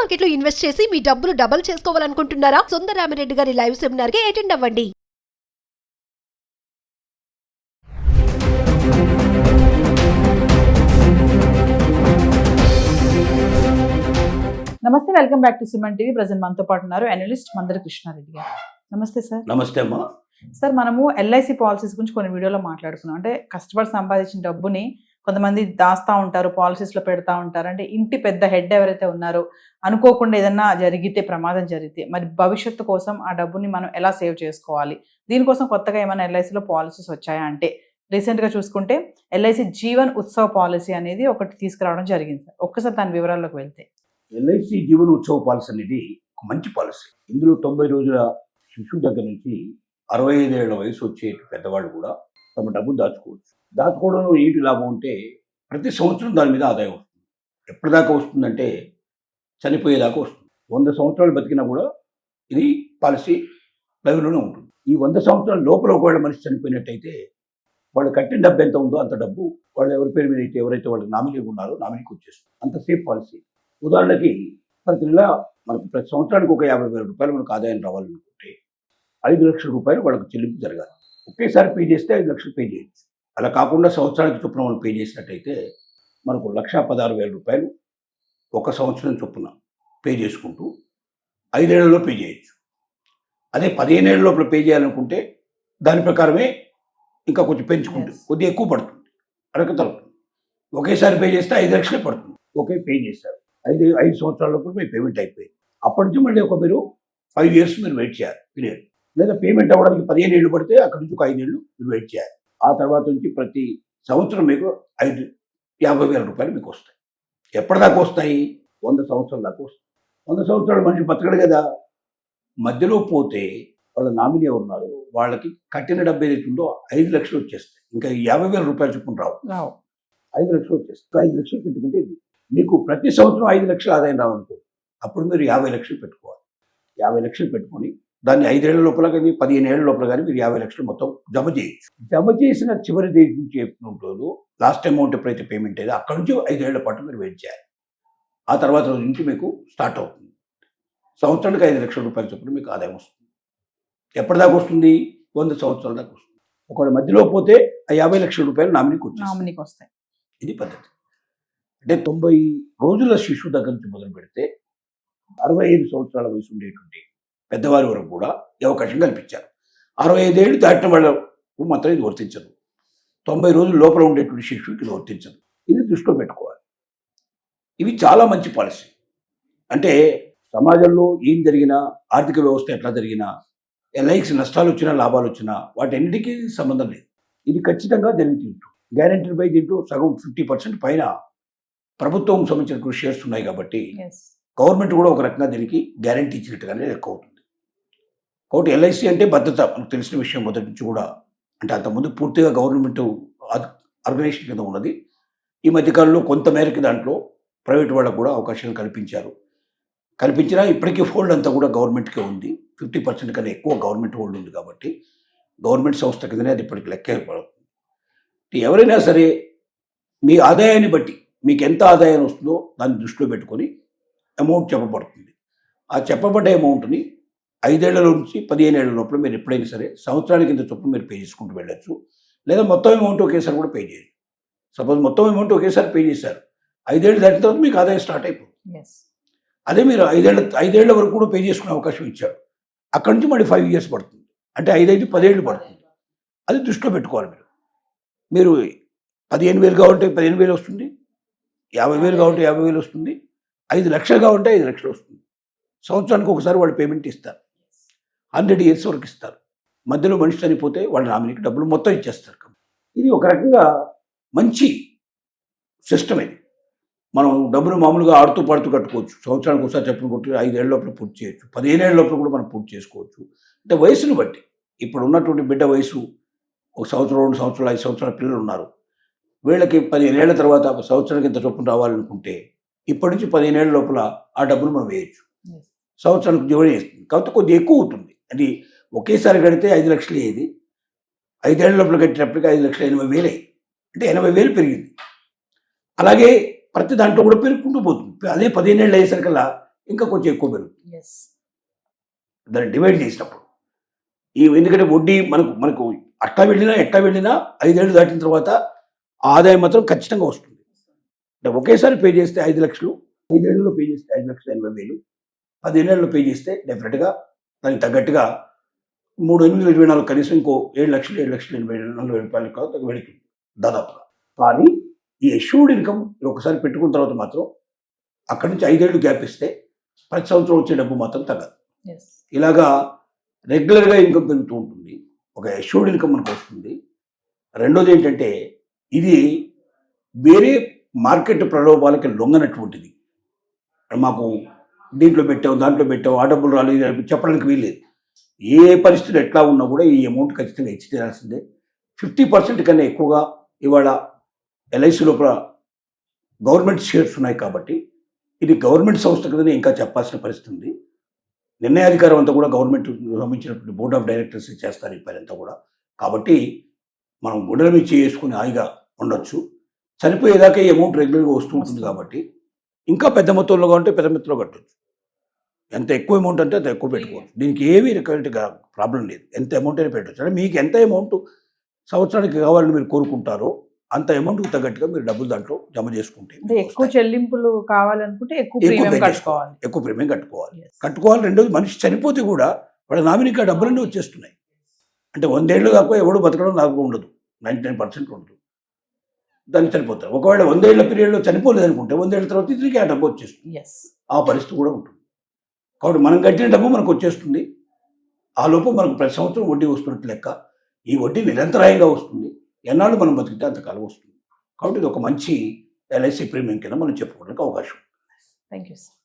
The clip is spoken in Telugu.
మార్కెట్ లో ఇన్వెస్ట్ చేసి మీ డబ్బులు డబుల్ చేసుకోవాలనుకుంటున్నారా? సుందరరామిరెడ్డి గారి లైవ్ సెమినార్ కి అటెండ్ అవ్వండి. నమస్తే, welcome back to Suman TV. Present మనతో పాటు ఉన్నారు అనలిస్ట్ మందర కృష్ణారెడ్డి గారు. నమస్తే సార్. నమస్తే అమ్మా. సార్, మనము ఎల్ఐసి పాలసీస్ గురించి కొన్ని వీడియోలో మాట్లాడుకున్నాం. అంటే కష్టపడి సంపాదించిన డబ్బుని కొంతమంది దాస్తా ఉంటారు, పాలసీస్లో పెడతా ఉంటారు. అంటే ఇంటి పెద్ద హెడ్ ఎవరైతే ఉన్నారో అనుకోకుండా ఏదన్నా జరిగితే, ప్రమాదం జరిగితే మరి భవిష్యత్తు కోసం ఆ డబ్బుని మనం ఎలా సేవ్ చేసుకోవాలి? దీనికోసం కొత్తగా ఏమైనా ఎల్ఐసిలో పాలసీస్ వచ్చాయా అంటే రీసెంట్గా చూసుకుంటే ఎల్ఐసి జీవన్ ఉత్సవ్ పాలసీ అనేది ఒకటి తీసుకురావడం జరిగింది సార్. ఒక్కసారి దాని వివరాల్లోకి వెళ్తే, ఎల్ఐసి జీవన ఉత్సవ పాలసీ అనేది ఒక మంచి పాలసీ. ఇందులో 90 రోజుల శిశువు దగ్గర నుంచి 65 ఏళ్ల వయసు వచ్చే పెద్దవాళ్ళు కూడా తమ డబ్బును దాచుకోవచ్చు. దాచుకోవడంలో ఏంటి లాభం అంటే ప్రతి సంవత్సరం దాని మీద ఆదాయం వస్తుంది. ఎప్పటిదాకా వస్తుందంటే చనిపోయేదాకా వస్తుంది. 100 సంవత్సరాలు బతికినా కూడా ఇది పాలసీ లైవ్లోనే ఉంటుంది. ఈ 100 సంవత్సరాల లోపల ఒకవేళ మనిషి చనిపోయినట్టయితే వాళ్ళు కట్టిన డబ్బు ఎంత ఉందో అంత డబ్బు వాళ్ళు ఎవరి పేరు మీద అయితే ఎవరైతే వాళ్ళు నామినీ ఉన్నారో నామినీకి వచ్చేస్తుంది. అంత సేఫ్ పాలసీ. ఉదాహరణకి ప్రతి నెల మనకు ప్రతి సంవత్సరానికి ఒక 50,000 రూపాయలు మనకు ఆదాయం రావాలనుకుంటే 5 లక్షల రూపాయలు వాళ్ళకు చెల్లింపు జరగాలి. ఒకేసారి పే చేస్తే 5 లక్షలు పే చేయొచ్చు. అలా కాకుండా సంవత్సరానికి చొప్పున మనం పే చేసినట్టయితే మనకు 1,16,000 రూపాయలు ఒక సంవత్సరం చొప్పున పే చేసుకుంటూ 5 ఏళ్లలో పే చేయొచ్చు. అదే 15 ఏళ్ళ లోపల పే చేయాలనుకుంటే దాని ప్రకారమే ఇంకా కొంచెం పెంచుకుంటే కొద్దిగా ఎక్కువ పడుతుంది, అరక తరుగుతుంది. ఒకేసారి పే చేస్తే 5 లక్షలే పడుతుంది. ఒకే పే చేస్తారు. 5 సంవత్సరాల లోపల మీ పేమెంట్ అయిపోయింది. అప్పటి నుంచి మళ్ళీ మీరు 5 ఇయర్స్ మీరు వెయిట్ చేయాలి పీరియడ్. లేదా పేమెంట్ అవ్వడానికి 15 ఏళ్ళు పడితే అక్కడి నుంచి ఒక 5 ఏళ్ళు మీరు వెయిట్ చేయాలి. ఆ తర్వాత నుంచి ప్రతి సంవత్సరం మీకు 50,000 రూపాయలు మీకు వస్తాయి. ఎప్పటిదాకా వస్తాయి? 100 సంవత్సరాల దాకా వస్తాయి. 100 సంవత్సరాలు మనిషి బతకడు కదా. మధ్యలో పోతే వాళ్ళ నామినీ ఉన్నారు, వాళ్ళకి కట్టిన డబ్బు ఏదైతే ఉందో 5 లక్షలు వచ్చేస్తాయి. ఇంకా 50,000 రూపాయలు చొప్పున రావు. 5 లక్షలు వచ్చేస్తాయి. 5 లక్షలు పెట్టుకుంటే మీకు ప్రతి సంవత్సరం 5 లక్షలు ఆదాయం రావనుకో, అప్పుడు మీరు 50 లక్షలు పెట్టుకోవాలి. 50 లక్షలు పెట్టుకొని దాన్ని 5 ఏళ్ల లోపల కానీ 15 ఏళ్ల లోపల కానీ మీరు 50 లక్షలు మొత్తం జమ చేయొచ్చు. జమ చేసిన చివరి తేదీ నుంచి ఎప్పుడు లాస్ట్ అమౌంట్ ఎప్పుడైతే పేమెంట్ అయ్యేదో అక్కడి నుంచి 5 ఏళ్ల పాటు మీరు వెయిట్ చేయాలి. ఆ తర్వాత రోజు నుంచి మీకు స్టార్ట్ అవుతుంది. సంవత్సరానికి 5 లక్షల రూపాయల చొప్పున మీకు ఆదాయం వస్తుంది. ఎప్పటిదాకా వస్తుంది? 100 సంవత్సరాల దాకా వస్తుంది. ఒకవేళ మధ్యలో పోతే ఆ 50 లక్షల రూపాయలు నామినీకి వస్తాయి. ఇది పద్ధతి. అంటే 90 రోజుల శిశువు దగ్గర నుంచి మొదలు పెడితే 65 సంవత్సరాల వయసు ఉండేటువంటి పెద్దవారి వరకు కూడా ఈ అవకాశం కల్పించారు. 65 ఏళ్ళు దాటిన వాళ్ళకు మాత్రం ఇది వర్తించదు. 90 రోజుల లోపల ఉండేటువంటి శిశువుకి ఇది వర్తించదు. ఇది దృష్టిలో పెట్టుకోవాలి. ఇవి చాలా మంచి పాలసీ. అంటే సమాజంలో ఏం జరిగినా, ఆర్థిక వ్యవస్థ ఎట్లా జరిగినా, ఎల్ఐసి నష్టాలు వచ్చినా లాభాలు వచ్చినా వాటన్నిటికీ సంబంధం లేదు. ఇది ఖచ్చితంగా జరుగుతుంది. గ్యారెంటీడ్ బై దీంట్లో సగం 50% పైన ప్రభుత్వం సంబంధించిన షేర్స్ ఉన్నాయి కాబట్టి గవర్నమెంట్ కూడా ఒక రకంగా దీనికి గ్యారంటీ ఇచ్చినట్టుగానే లెక్క అవుతుంది. కాబట్టి ఎల్ఐసి అంటే భద్రత మనకు తెలిసిన విషయం మొదటి నుంచి కూడా. అంటే అంతకుముందు పూర్తిగా గవర్నమెంట్ ఆర్గనైజేషన్ కింద ఉన్నది. ఈ మధ్యకాలంలో కొంతమేరకు దాంట్లో ప్రైవేట్ వాళ్ళకు కూడా అవకాశాలు కల్పించినా ఇప్పటికీ హోల్డ్ అంతా కూడా గవర్నమెంట్కే ఉంది. 50% కన్నా ఎక్కువ గవర్నమెంట్ హోల్డ్ ఉంది కాబట్టి గవర్నమెంట్ సంస్థ కిందనే అది ఇప్పటికి లెక్క ఏర్పడుతుంది. ఎవరైనా సరే మీ ఆదాయాన్ని బట్టి మీకు ఎంత ఆదాయం వస్తుందో దాన్ని దృష్టిలో పెట్టుకొని అమౌంట్ చెప్పబడుతుంది. ఆ చెప్పబడ్డ అమౌంట్ని 5 ఏళ్ల నుంచి 15 ఏళ్ల లోపల మీరు ఎప్పుడైనా సరే సంవత్సరానికి ఇంత చొప్పున మీరు పే చేసుకుంటూ వెళ్ళచ్చు. లేదా మొత్తం అమౌంట్ ఒకేసారి కూడా పే చేయొచ్చు. సపోజ్ మొత్తం అమౌంట్ ఒకేసారి పే చేశారు, 5 ఏళ్ళు దాటిన తర్వాత మీకు ఆదాయం స్టార్ట్ అయిపోతుంది. అదే మీరు 5 ఏళ్ల వరకు కూడా పే చేసుకునే అవకాశం ఇచ్చారు, అక్కడి నుంచి మళ్ళీ 5 ఇయర్స్ పడుతుంది. అంటే 5 10 ఏళ్ళు పడుతుంది. అది దృష్టిలో పెట్టుకోవాలి. మీరు 15,000 కావాలంటే 15,000 వస్తుంది, 50,000 కావాలంటే 50,000 వస్తుంది, 5 లక్షలు కావాలంటే 5 లక్షలు వస్తుంది. సంవత్సరానికి ఒకసారి వాళ్ళు పేమెంట్ ఇస్తారు. 100 ఇయర్స్ వరకు ఇస్తారు. మధ్యలో మనిషి చనిపోతే వాళ్ళ నామినీకి డబ్బులు మొత్తం ఇచ్చేస్తారు. ఇది ఒక రకంగా మంచి సిస్టమ్. ఇది మనం డబ్బులు మామూలుగా ఆడుతూ పాడుతూ కట్టుకోవచ్చు. సంవత్సరానికి ఒకసారి చెప్పులు కొట్టి 5 ఏళ్ల లోపల పూర్తి చేయొచ్చు, 15 ఏళ్ల లోపల కూడా మనం పూర్తి చేసుకోవచ్చు. అంటే వయసును బట్టి ఇప్పుడు ఉన్నటువంటి బిడ్డ వయసు 1 సంవత్సరం 2 సంవత్సరాలు 5 సంవత్సరాల పిల్లలు ఉన్నారు. వీళ్ళకి 15 ఏళ్ల తర్వాత సంవత్సరానికి ఇంత చొప్పున రావాలనుకుంటే ఇప్పటి నుంచి 15 ఏళ్ల లోపల ఆ డబ్బులు మనం వేయచ్చు. సంవత్సరానికి జోడి వేస్తుంది కాబట్టి కొద్దిగా ఎక్కువ ఉంటుంది. అది ఒకేసారి కడితే 5 లక్షలు అయ్యేది, 5 ఏళ్ల లోపల కట్టినప్పటికీ 5,80,000 అంటే 80,000 పెరిగింది. అలాగే ప్రతి దాంట్లో కూడా పెరుగుకుంటూ పోతుంది. అదే 15 ఏళ్ళు అయ్యేసరికల్లా ఇంకా కొంచెం ఎక్కువ పెరుగుతుంది ఎస్. దాన్ని డివైడ్ చేసినప్పుడు. ఎందుకంటే వడ్డీ మనకు ఎట్లా వెళ్ళినా 5 ఏళ్ళు దాటిన తర్వాత ఆదాయం మాత్రం ఖచ్చితంగా వస్తుంది. అంటే ఒకేసారి పే చేస్తే 5 లక్షలు, 5 ఏళ్ళలో పే చేస్తే 5,80,000, 15 ఏళ్ళలో పే చేస్తే డెఫినెట్గా దానికి తగ్గట్టుగా 3, 8, 24 కనీసం ఇంకో 7,80,000 కాదు వెళుతుంది దాదాపుగా. కానీ ఈ అష్యూర్డ్ ఇన్కమ్ ఒకసారి పెట్టుకున్న తర్వాత మాత్రం అక్కడి నుంచి 5 ఏళ్ళు గ్యాప్ ఇస్తే ప్రతి సంవత్సరం వచ్చే డబ్బు మాత్రం తగ్గదు. ఎస్. ఇలాగా రెగ్యులర్గా ఇన్కమ్ పెరుగుతూ ఉంటుంది. ఒక అష్యూర్డ్ ఇన్కమ్ మనకు వస్తుంది. రెండోది ఏంటంటే ఇది వేరే మార్కెట్ ప్రలోభాలకి లొంగనటువంటిది. మాకు దీంట్లో దాంట్లో పెట్టాం, ఆ డబ్బులు రాలేదు చెప్పడానికి వీల్లేదు. ఏ పరిస్థితులు ఎట్లా ఉన్నా కూడా ఈ అమౌంట్ ఖచ్చితంగా ఇచ్చి తీరాల్సిందే. 50% కన్నా ఎక్కువగా ఇవాళ ఎల్ఐసి లోపల గవర్నమెంట్ షేర్స్ ఉన్నాయి కాబట్టి ఇది గవర్నమెంట్ సంస్థ కదనే ఇంకా చెప్పాల్సిన పరిస్థితి ఉంది. నిర్ణయాధికారం అంతా కూడా గవర్నమెంట్ సంబంధించినటువంటి బోర్డ్ ఆఫ్ డైరెక్టర్స్ చేస్తారు ఈ పని అంతా కూడా. కాబట్టి మనం గుండెల మీద చేసుకుని హాయిగా ఉండొచ్చు. చనిపోయేదాకా ఈ అమౌంట్ రెగ్యులర్గా వస్తూ ఉంటుంది కాబట్టి ఇంకా పెద్ద మొత్తంలో ఉంటే పెద్ద మొత్తంలో కట్టవచ్చు. ఎంత ఎక్కువ అమౌంట్ అంటే అంత ఎక్కువ పెట్టుకోవచ్చు. దీనికి ఏమీ రికవరీగా ప్రాబ్లం లేదు. ఎంత అమౌంట్ అయినా పెట్టవచ్చు. అంటే మీకు ఎంత అమౌంట్ సంవత్సరానికి కావాలని మీరు కోరుకుంటారో అంత అమౌంట్కి తగ్గట్టుగా మీరు డబ్బులు దాంట్లో జమ చేసుకుంటే అంటే ఎక్కువ చెల్లింపులు కావాలనుకుంటే ఎక్కువ ప్రీమియం కట్టుకోవాలి. ఎక్కువ ప్రీమియం కట్టుకోవాలి. Yes. కట్టుకోవాలి. రెండోది మనిషి చనిపోతే కూడా వాళ్ళ నామినీకి ఆ డబ్బులన్నీ వచ్చేస్తున్నాయి. అంటే 100 ఏళ్ళు కాకపోతే ఎవడు బతకడం నాకు ఉండదు, 99% ఉండదు. దాన్ని చనిపోతారు. ఒకవేళ 100 ఏళ్ల పీరియడ్లో చనిపోలేదు అనుకుంటే 100 ఏళ్ళ తర్వాత తిరిగి ఆ డబ్బు వచ్చేస్తుంది. ఎస్. ఆ పరిస్థితి కూడా ఉంటుంది. కాబట్టి మనం కట్టిన డబ్బు మనకు వచ్చేస్తుంది. ఆ లోపు మనకు ప్రతి సంవత్సరం వడ్డీ వస్తున్నట్టు లెక్క. ఈ వడ్డీ నిరంతరాయంగా వస్తుంది. ఎన్నాళ్ళు మనం బతికితే అంతకాలం వస్తుంది. కాబట్టి ఇది ఒక మంచి ఎల్ఐసి ప్రీమియం కింద మనం చెప్పుకోవడానికి అవకాశం. Thank you sir.